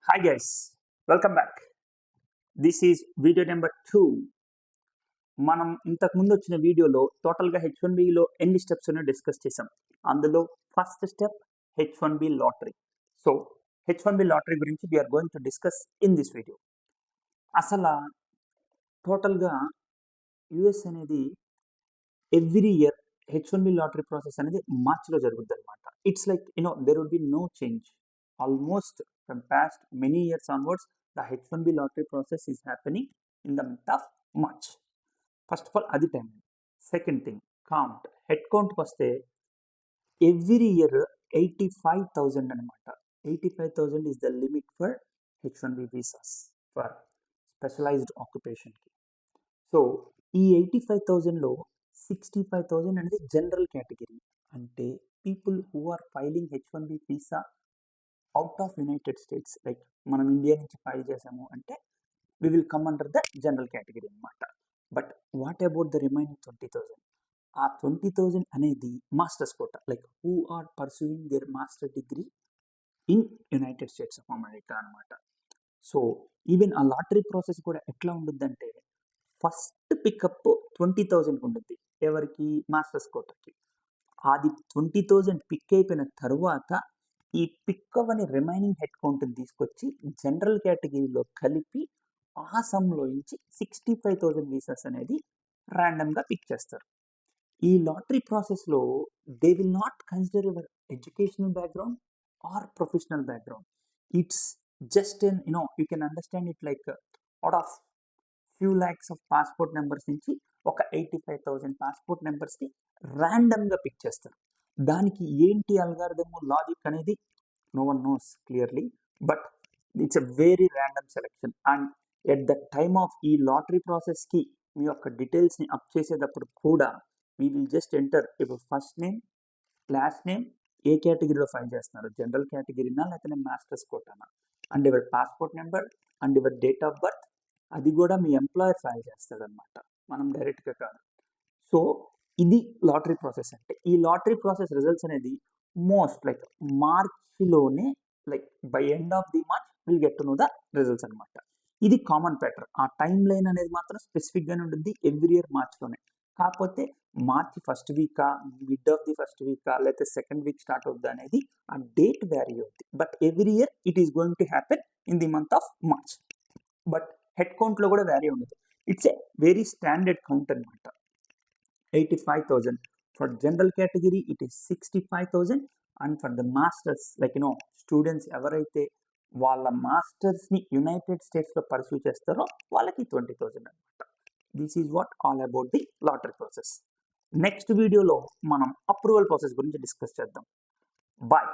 Hi guys, welcome back. This is video number 2. మనం ఇంతకు ముందు వచ్చిన వీడియోలో టోటల్గా H1Bలో ఎన్ని స్టెప్స్ ఉన్నాయో డిస్కస్ చేసాం. అందులో first step H1B lottery. So H1B lottery గురించి we are going to discuss in this video. అసలు టోటల్గా యుఎస్ అనేది every year H1B lottery process అనేది మార్చిలో జరుగుతుంది అనమాట. It's like there would be no change. Almost from past many years onwards, the H1B lottery process is happening in the month of March. First of all, adi time. Second thing, count. Head count vaste every year 85,000 anamata. 85,000 is the limit for H1B visas for specialized occupation ki. So, ee 85,000 lo 65,000 అనేది general category. Ante people who are filing H1B visa out of United States, like మనం India నుంచి file చేసాము అంటే we will come under the general category అనమాట. But what about the remaining 20,000? ఆ 20,000 అనేది masters quota, like who are pursuing their master degree in United States of America అనమాట. So even ఆ lottery process కూడా ఎట్లా ఉంటుందంటే ఫస్ట్ పికప్ 20,000 ఉంటుంది ఎవరికి, మాస్టర్స్ కోటాకి. అది 20,000 పిక్ అయిపోయిన తర్వాత ఈ పిక్ అవ్వని రిమైనింగ్ హెడ్ కౌంట్ తీసుకొచ్చి జనరల్ కేటగిరీలో కలిపి ఆ సమ్లో నుంచి 65,000 వీసాస్ అనేది ర్యాండమ్గా పిక్ చేస్తారు. ఈ లాటరీ ప్రాసెస్లో they will not consider your educational background or professional background. It's just you can understand it like out of few lakhs of passport numbers నుంచి ఒక 85,000 పాస్పోర్ట్ నెంబర్స్ని ర్యాండమ్గా పిక్ చేస్తారు. దానికి ఏంటి అల్గారిథమ్ లాజిక్ అనేది no one knows clearly, but it's a very random selection. And at the time of ఈ lottery ప్రాసెస్కి మీ యొక్క డీటెయిల్స్ని అప్ చేసేటప్పుడు కూడా we will just enter your first name, last name, ఏ కేటగిరీలో ఫైల్ చేస్తున్నారు, జనరల్ కేటగిరీనా లేకపోతే మాస్టర్స్ కోటానా, and your passport number and your date of birth. అది కూడా మీ ఎంప్లాయర్ ఫైల్ చేస్తాడనమాట, మనం డైరెక్ట్గా కాదు. సో ఇది లాటరీ ప్రాసెస్ అంటే. ఈ లాటరీ ప్రాసెస్ రిజల్ట్స్ అనేది మోస్ట్ లైక్ మార్చిలోనే, like by end of the March will get to know the results అనమాట. ఇది కామన్ ప్యాటర్న్. ఆ టైం లైన్ అనేది మాత్రం స్పెసిఫిక్గానే ఉంటుంది ఎవ్రీ ఇయర్ మార్చ్లోనే. కాకపోతే మార్చి ఫస్ట్ వీకా, మిడ్ ఆఫ్ ది ఫస్ట్ వీకా, లేకపోతే సెకండ్ వీక్ స్టార్ట్ అవుతుంది అనేది ఆ డేట్ వ్యారీ అవుతుంది. But every year it is going to happen in the month of March. But head కౌంట్లో కూడా వ్యారీ ఉండదు. It's a very standard count అనమాట. 85,000 for general category, it is 65,000, and for the masters, like students ఎవరైతే వాళ్ళ మాస్టర్స్ని United స్టేట్స్లో pursue చేస్తారో వాళ్ళకి 20,000 అనమాట. This is what all about the lottery process. Next వీడియోలో మనం అప్రూవల్ ప్రాసెస్ గురించి డిస్కస్ చేద్దాం. బాయ్.